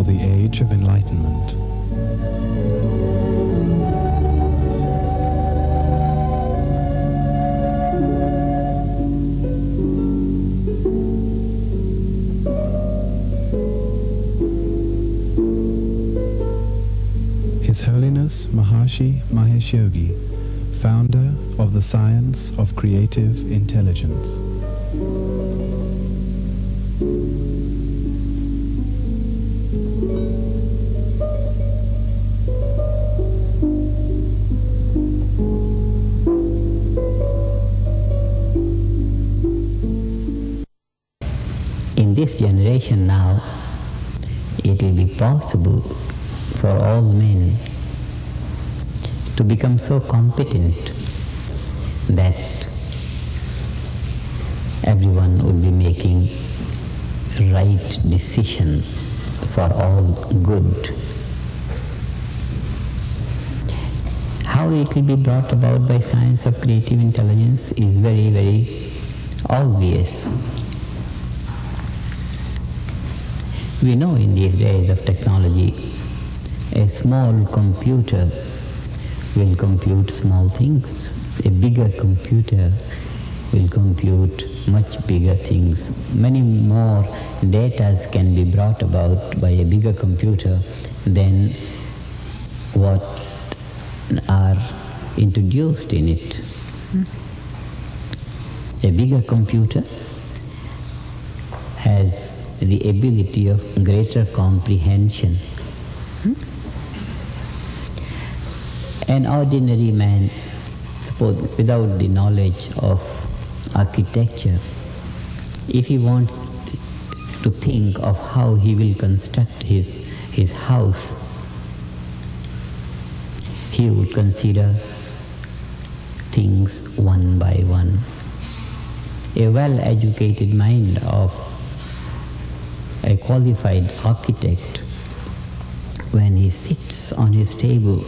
for the age of enlightenment. His Holiness Maharishi Mahesh Yogi, founder of the science of creative intelligence. In this generation now, it will be possible for all men to become so competent that everyone would be making right decision for all good. How it will be brought about by science of creative intelligence is very, very obvious. We know in these days of technology, a small computer will compute small things. A bigger computer will compute much bigger things. Many more data can be brought about by a bigger computer than what are introduced in it. A bigger computer has the ability of greater comprehension. An ordinary man, suppose without the knowledge of architecture, if he wants to think of how he will construct his house, he would consider things one by one. A well-educated mind of a qualified architect, when he sits on his table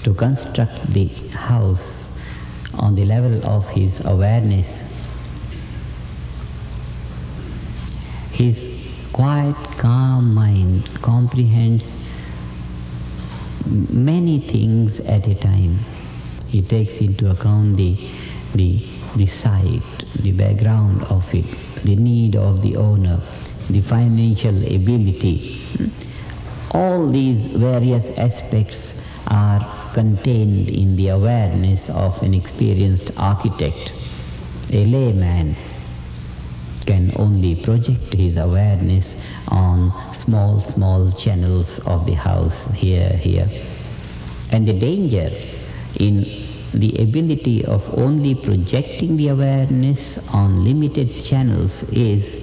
to construct the house on the level of his awareness, his quiet, calm mind comprehends many things at a time. He takes into account the site, the background of it, the need of the owner, the financial ability. All these various aspects are contained in the awareness of an experienced architect. A layman can only project his awareness on small channels of the house, here. And the danger in the ability of only projecting the awareness on limited channels is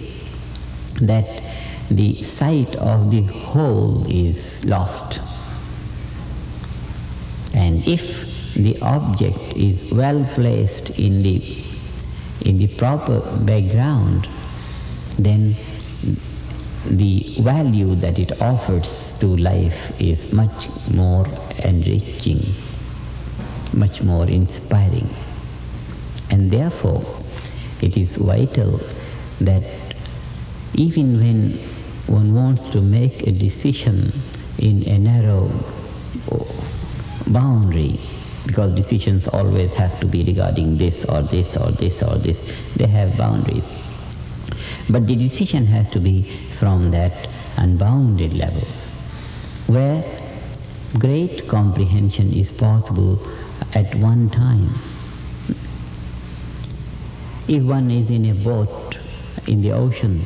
that the sight of the whole is lost. And if the object is well placed in the proper background, then the value that it offers to life is much more enriching, much more inspiring. And therefore, it is vital that even when one wants to make a decision in a narrow boundary, because decisions always have to be regarding this or this or this or this, they have boundaries. But the decision has to be from that unbounded level, where great comprehension is possible at one time. If one is in a boat in the ocean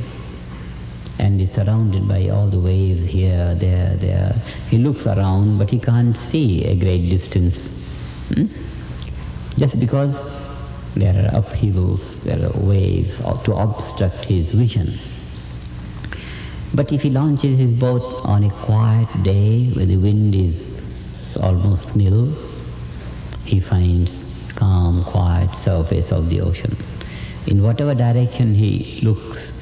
and is surrounded by all the waves here, there, he looks around but he can't see a great distance. Just because there are upheavals, there are waves to obstruct his vision. But if he launches his boat on a quiet day where the wind is almost nil, he finds calm, quiet surface of the ocean. In whatever direction he looks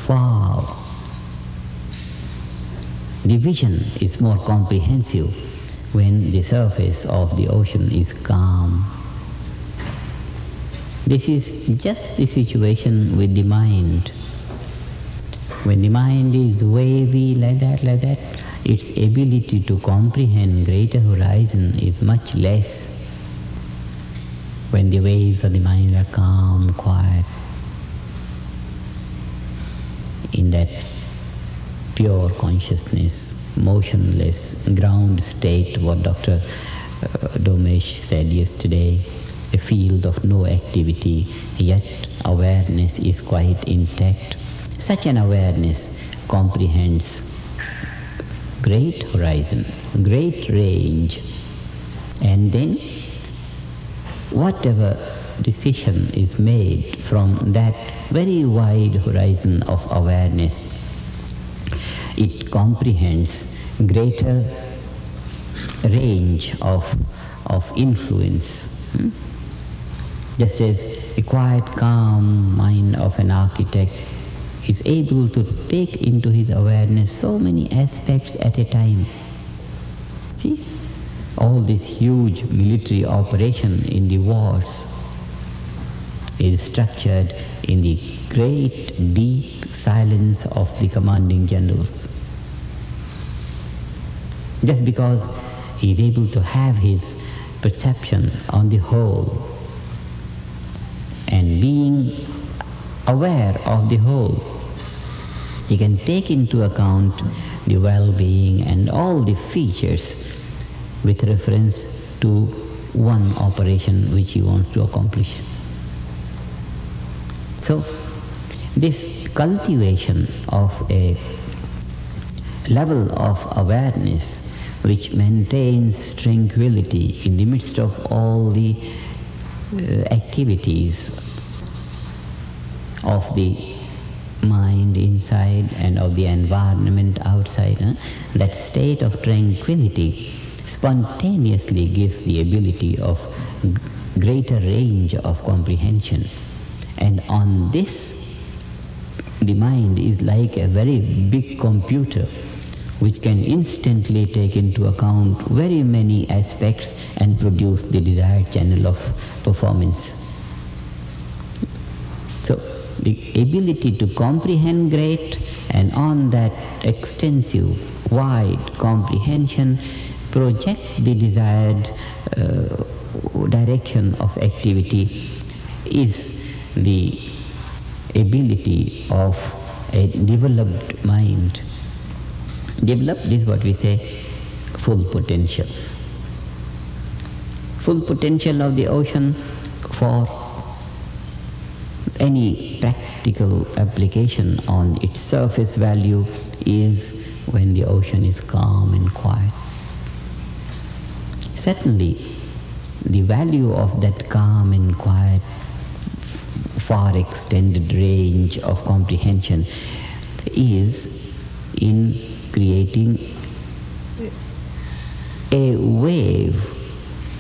far. The vision is more comprehensive when the surface of the ocean is calm. This is just the situation with the mind. When the mind is wavy like that, its ability to comprehend greater horizon is much less. When the waves of the mind are calm, quiet, in that pure consciousness, motionless, ground state, what Dr. Domesh said yesterday, a field of no activity, yet awareness is quite intact. Such an awareness comprehends great horizon, great range, and then whatever decision is made from that very wide horizon of awareness, it comprehends greater range of influence. Just as a quiet, calm mind of an architect is able to take into his awareness so many aspects at a time. See, all this huge military operation in the wars is structured in the great, deep silence of the commanding generals. Just because he is able to have his perception on the whole and being aware of the whole, he can take into account the well-being and all the features with reference to one operation which he wants to accomplish. So, this cultivation of a level of awareness which maintains tranquility in the midst of all the activities of the mind inside and of the environment outside, that state of tranquility spontaneously gives the ability of greater range of comprehension. And on this, the mind is like a very big computer which can instantly take into account very many aspects and produce the desired channel of performance. So, the ability to comprehend great, and on that extensive, wide comprehension, project the desired direction of activity is the ability of a developed mind. Developed is what we say full potential. Full potential of the ocean for any practical application on its surface value is when the ocean is calm and quiet. Certainly, the value of that calm and quiet, far extended range of comprehension is in creating a wave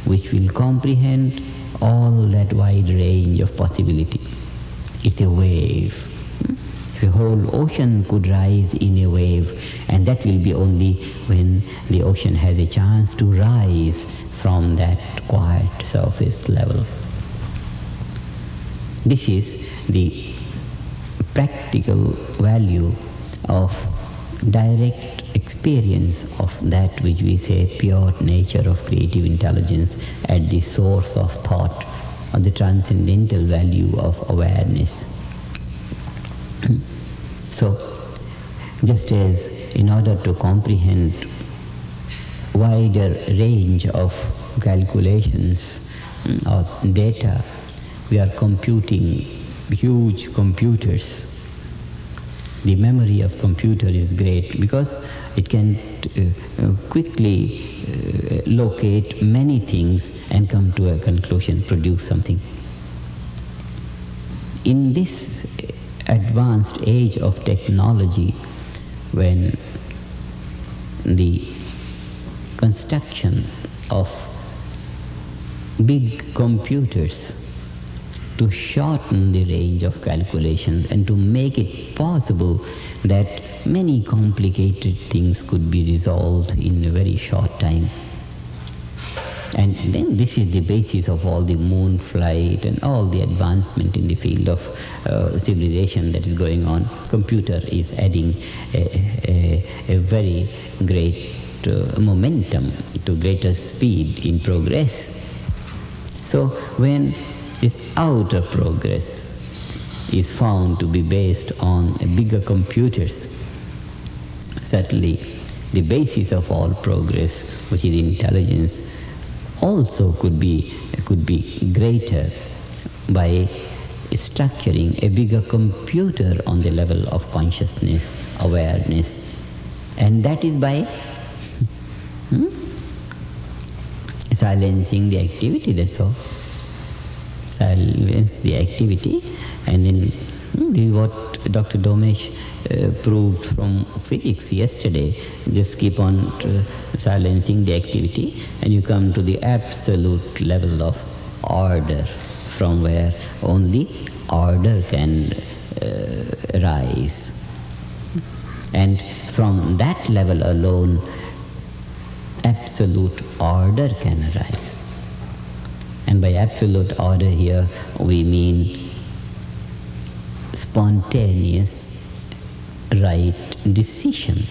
which will comprehend all that wide range of possibility. It's a wave. The whole ocean could rise in a wave, and that will be only when the ocean has a chance to rise from that quiet surface level. This is the practical value of direct experience of that which we say pure nature of creative intelligence at the source of thought, or the transcendental value of awareness. So, just as in order to comprehend wider range of calculations or data, we are computing huge computers. The memory of computer is great because it can quickly locate many things and come to a conclusion, produce something. In this advanced age of technology, when the construction of big computers to shorten the range of calculations and to make it possible that many complicated things could be resolved in a very short time. And then this is the basis of all the moon flight and all the advancement in the field of civilization that is going on. Computer is adding a very great momentum to greater speed in progress. So when this outer progress is found to be based on bigger computers, certainly the basis of all progress, which is intelligence, also could be greater by structuring a bigger computer on the level of consciousness, awareness. And that is by silencing the activity, that's all. Silence the activity, and then this is what Dr. Domesh proved from physics yesterday. Just keep on silencing the activity and you come to the absolute level of order, from where only order can rise. And from that level alone, absolute order can arise. And by absolute order here, we mean spontaneous right decision.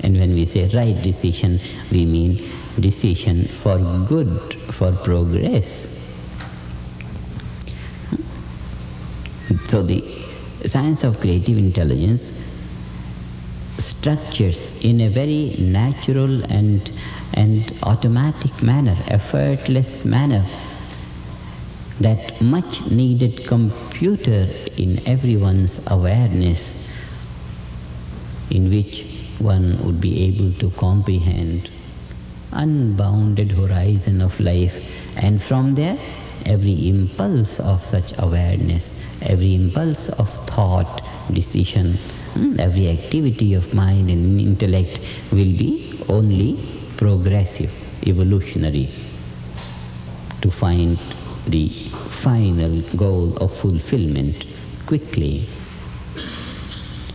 And when we say right decision, we mean decision for good, for progress. So the science of creative intelligence structures in a very natural and automatic manner, effortless manner, that much needed computer in everyone's awareness, in which one would be able to comprehend unbounded horizon of life, and from there every impulse of such awareness, every impulse of thought, decision, every activity of mind and intellect will be only progressive, evolutionary, to find the final goal of fulfillment quickly.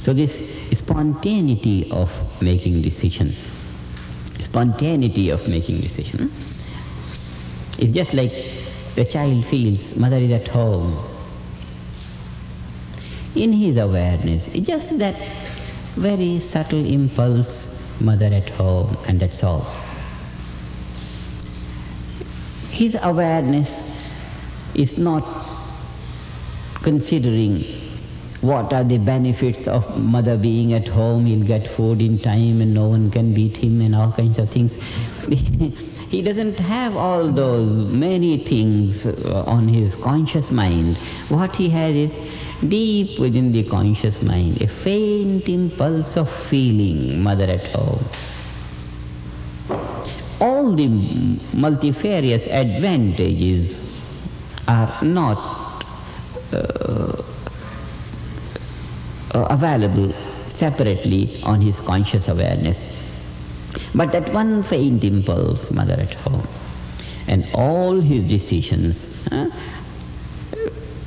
So this spontaneity of making decision, is just like the child feels mother is at home. In his awareness, it's just that very subtle impulse, mother at home, and that's all. His awareness is not considering what are the benefits of mother being at home, he'll get food in time and no one can beat him and all kinds of things. He doesn't have all those many things on his conscious mind. What he has is deep within the conscious mind, a faint impulse of feeling mother at home. All the multifarious advantages are not available separately on his conscious awareness. But that one faint impulse, mother at home, and all his decisions,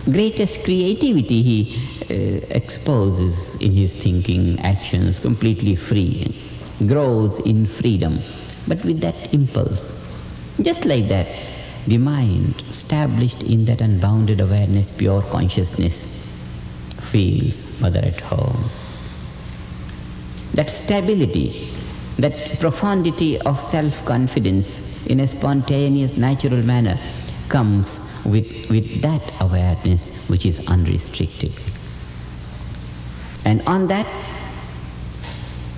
greatest creativity he exposes in his thinking, actions, completely free, grows in freedom, but with that impulse. Just like that, the mind, established in that unbounded awareness, pure consciousness, feels mother at home. That stability, that profundity of self-confidence in a spontaneous, natural manner comes with that awareness which is unrestricted. And on that,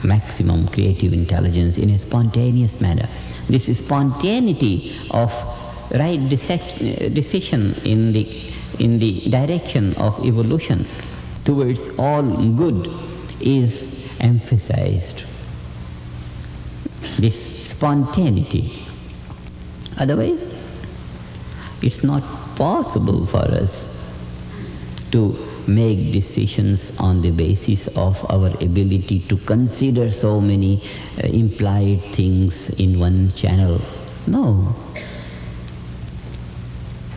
maximum creative intelligence in a spontaneous manner. This spontaneity of right decision in the direction of evolution towards all good is emphasized. This spontaneity. Otherwise, it's not possible for us to make decisions on the basis of our ability to consider so many implied things in one channel. No.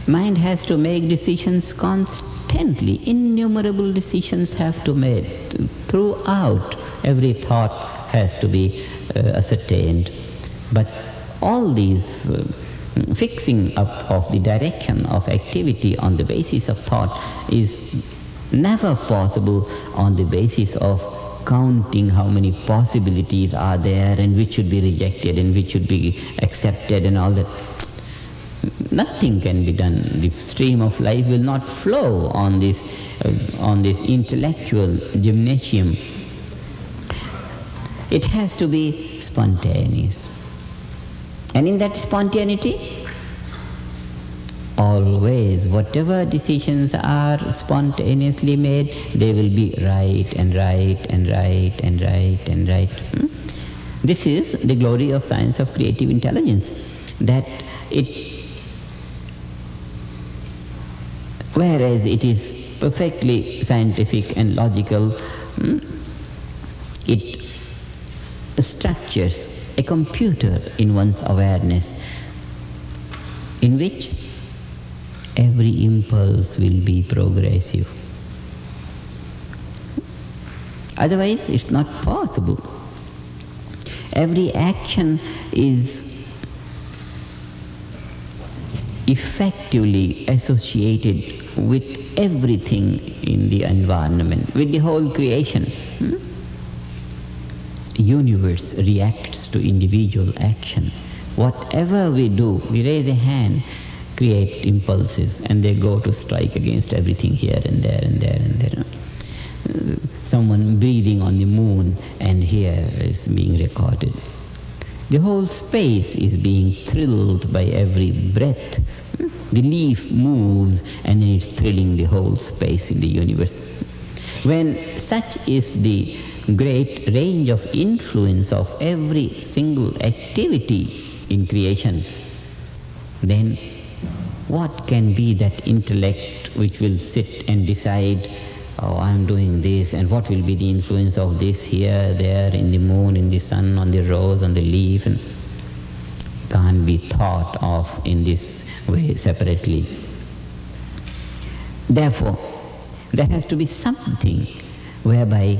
Mind has to make decisions constantly. Innumerable decisions have to be made. Throughout, every thought has to be ascertained. But all these fixing up of the direction of activity on the basis of thought is never possible on the basis of counting how many possibilities are there and which should be rejected and which should be accepted and all that. Nothing can be done. The stream of life will not flow on this intellectual gymnasium. It has to be spontaneous. And in that spontaneity, always, whatever decisions are spontaneously made, they will be right and right and right and right and right. This is the glory of science of creative intelligence, that whereas it is perfectly scientific and logical, it structures a computer in one's awareness in which every impulse will be progressive. Otherwise, it's not possible. Every action is effectively associated with everything in the environment, with the whole creation. Universe reacts to individual action. Whatever we do, we raise a hand, create impulses, and they go to strike against everything here and there and there and there. Someone breathing on the moon, and here is being recorded. The whole space is being thrilled by every breath. The leaf moves, and then it's thrilling the whole space in the universe. When such is the great range of influence of every single activity in creation, then what can be that intellect which will sit and decide, oh, I'm doing this, and what will be the influence of this here, there, in the moon, in the sun, on the rose, on the leaf, and can't be thought of in this way separately. Therefore, there has to be something whereby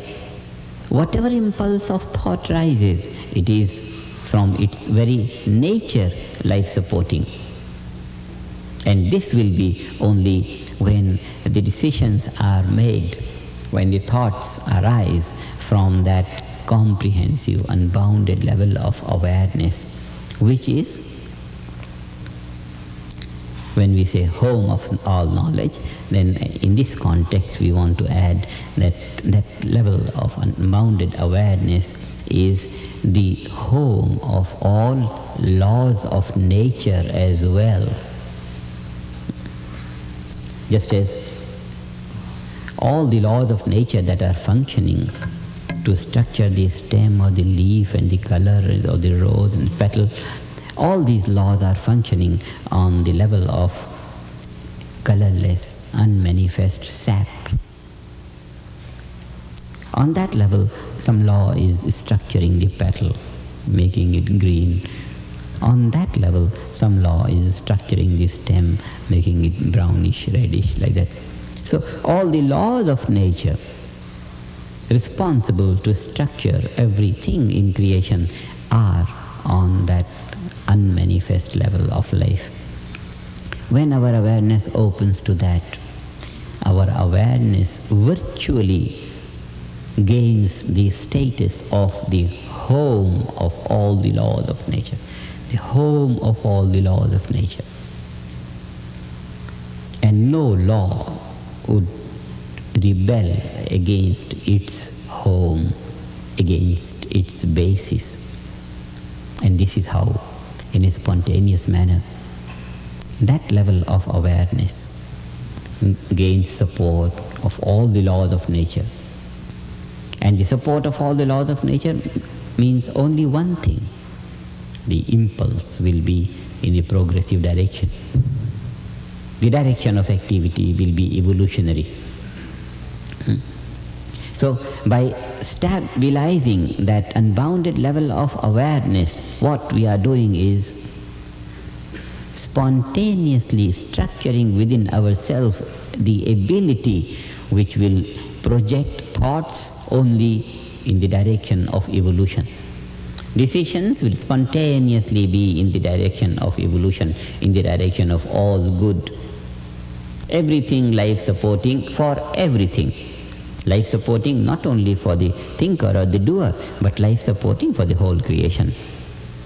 whatever impulse of thought rises, it is from its very nature life-supporting. And this will be only when the decisions are made, when the thoughts arise from that comprehensive, unbounded level of awareness, which is, when we say home of all knowledge, then in this context we want to add that that level of unbounded awareness is the home of all laws of nature as well. Just as all the laws of nature that are functioning to structure the stem or the leaf and the color of the rose and petal, all these laws are functioning on the level of colorless, unmanifest sap. On that level, some law is structuring the petal, making it green. On that level, some law is structuring the stem, making it brownish, reddish, like that. So all the laws of nature responsible to structure everything in creation are on that unmanifest level of life. When our awareness opens to that, our awareness virtually gains the status of the home of all the laws of nature. The home of all the laws of nature. And no law would rebel against its home, against its basis. And this is how, in a spontaneous manner, that level of awareness gains support of all the laws of nature. And the support of all the laws of nature means only one thing. The impulse will be in the progressive direction. The direction of activity will be evolutionary. So by stabilizing that unbounded level of awareness, what we are doing is spontaneously structuring within ourselves the ability which will project thoughts only in the direction of evolution. Decisions will spontaneously be in the direction of evolution, in the direction of all good. Everything life-supporting for everything. Life-supporting not only for the thinker or the doer, but life-supporting for the whole creation.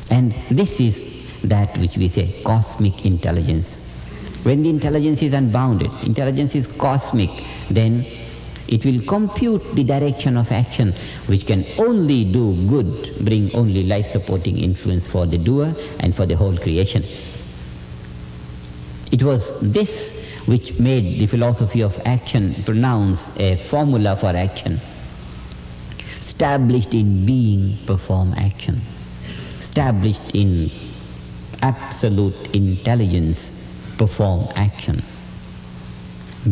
And this is that which we say cosmic intelligence. When the intelligence is unbounded, intelligence is cosmic, then it will compute the direction of action which can only do good, bring only life-supporting influence for the doer and for the whole creation. It was this which made the philosophy of action pronounce a formula for action. Established in being, perform action. Established in absolute intelligence, perform action.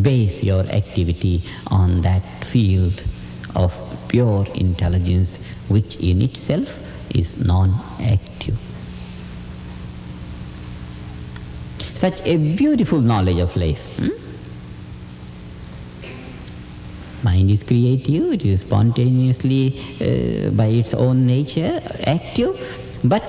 Base your activity on that field of pure intelligence which in itself is non-active. Such a beautiful knowledge of life. Mind is creative, it is spontaneously by its own nature active, but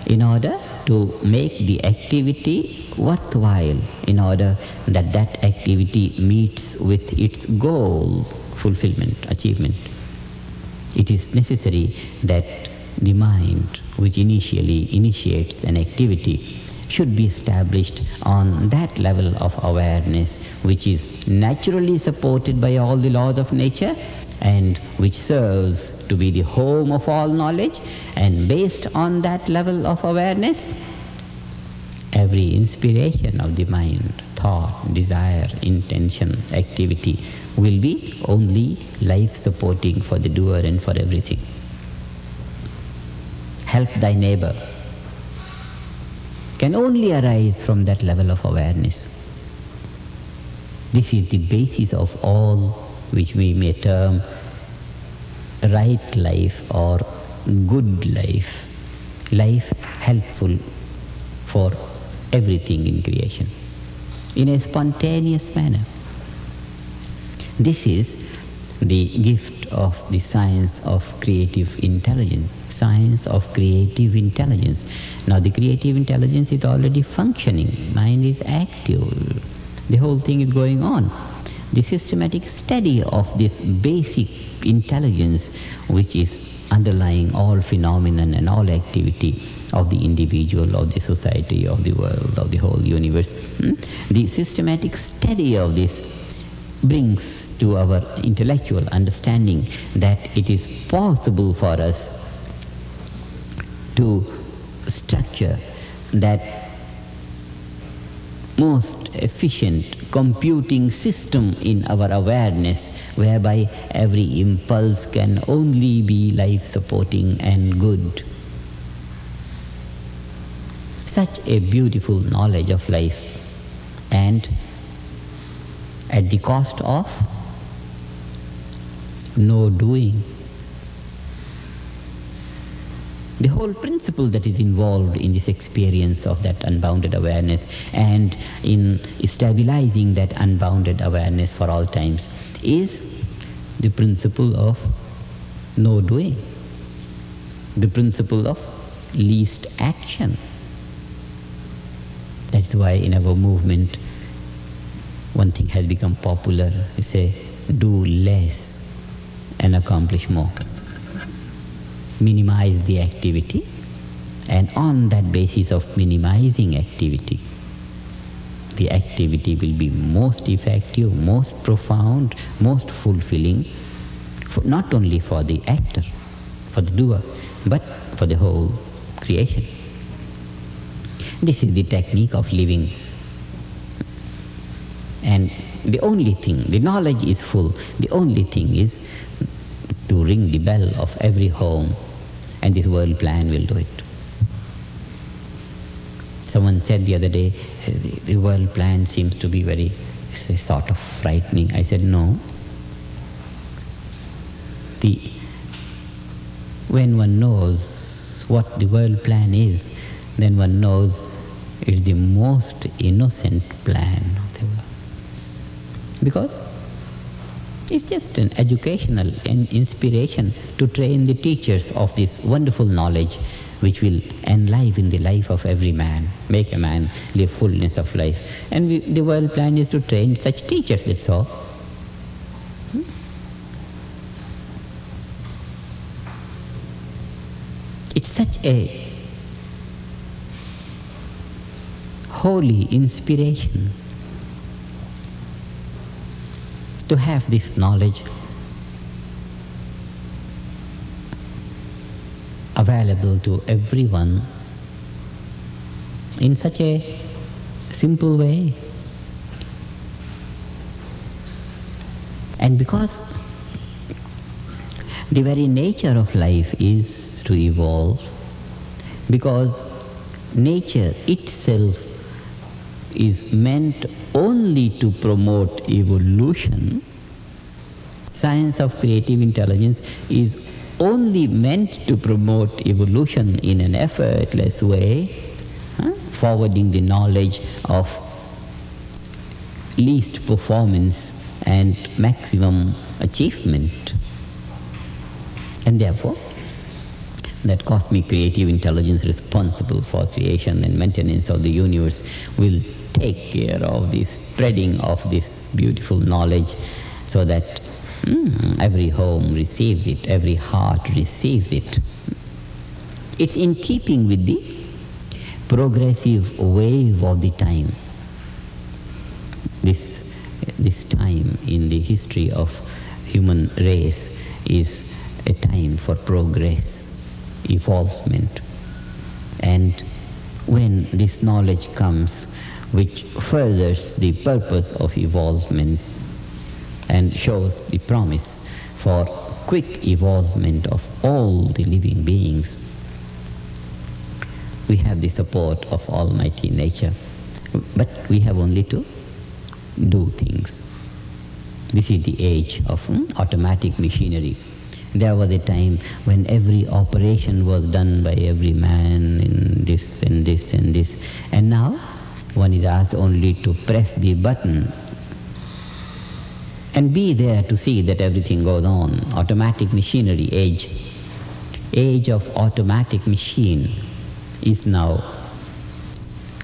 in order to make the activity worthwhile, in order that that activity meets with its goal, fulfillment, achievement, it is necessary that the mind which initially initiates an activity should be established on that level of awareness which is naturally supported by all the laws of nature and which serves to be the home of all knowledge. And based on that level of awareness, every inspiration of the mind, thought, desire, intention, activity will be only life-supporting for the doer and for everything. Help thy neighbor can only arise from that level of awareness. This is the basis of all which we may term right life or good life, life helpful for everything in creation, in a spontaneous manner. This is the gift of the science of creative intelligence. Science of creative intelligence. Now the creative intelligence is already functioning. Mind is active. The whole thing is going on. The systematic study of this basic intelligence which is underlying all phenomenon and all activity of the individual, of the society, of the world, of the whole universe. The systematic study of this brings to our intellectual understanding that it is possible for us to structure that most efficient computing system in our awareness whereby every impulse can only be life-supporting and good. Such a beautiful knowledge of life, and at the cost of no doing. The whole principle that is involved in this experience of that unbounded awareness and in stabilizing that unbounded awareness for all times is the principle of no doing, the principle of least action. That's why in our movement one thing has become popular. We say, do less and accomplish more. Minimize the activity, and on that basis of minimizing activity, the activity will be most effective, most profound, most fulfilling, not only for the actor, for the doer, but for the whole creation. This is the technique of living. And the only thing, the knowledge is full, the only thing is to ring the bell of every home, and this world plan will do it. Someone said the other day, the world plan seems to be very sort of frightening. I said, no. When one knows what the world plan is, then one knows it's the most innocent plan of the world. Because It's just an educational and inspiration to train the teachers of this wonderful knowledge which will enliven the life of every man, make a man live fullness of life. And the world plan is to train such teachers, that's all. It's such a holy inspiration to have this knowledge available to everyone in such a simple way. And because the very nature of life is to evolve, because nature itself is meant only to promote evolution, science of creative intelligence is only meant to promote evolution in an effortless way, forwarding the knowledge of least performance and maximum achievement. And therefore, that cosmic creative intelligence responsible for creation and maintenance of the universe will take care of the spreading of this beautiful knowledge so that every home receives it, every heart receives it. It's in keeping with the progressive wave of the time. This time in the history of human race is a time for progress, evolvement. And when this knowledge comes, which furthers the purpose of evolvement and shows the promise for quick evolvement of all the living beings, we have the support of Almighty Nature. But we have only to do things. This is the age of automatic machinery. There was a time when every operation was done by every man in this and this and this. And now one is asked only to press the button and be there to see that everything goes on. Automatic machinery age. Age of automatic machine is now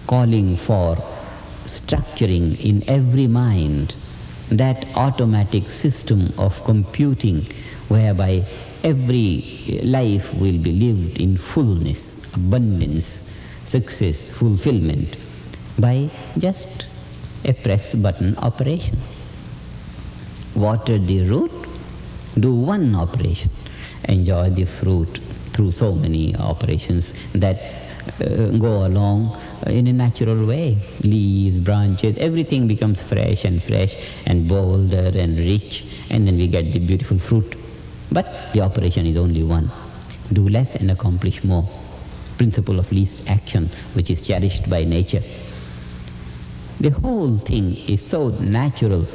calling for structuring in every mind that automatic system of computing whereby every life will be lived in fullness, abundance, success, fulfillment by just a press button operation. Water the root, do one operation, enjoy the fruit through so many operations that go along in a natural way. Leaves, branches, everything becomes fresh and bolder and rich, and then we get the beautiful fruit. But the operation is only one. Do less and accomplish more. Principle of least action, which is cherished by nature. The whole thing is so natural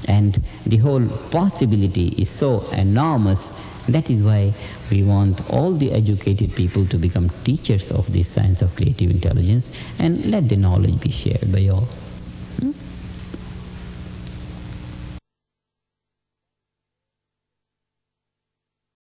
and the whole possibility is so enormous. That is why we want all the educated people to become teachers of this science of creative intelligence and let the knowledge be shared by all.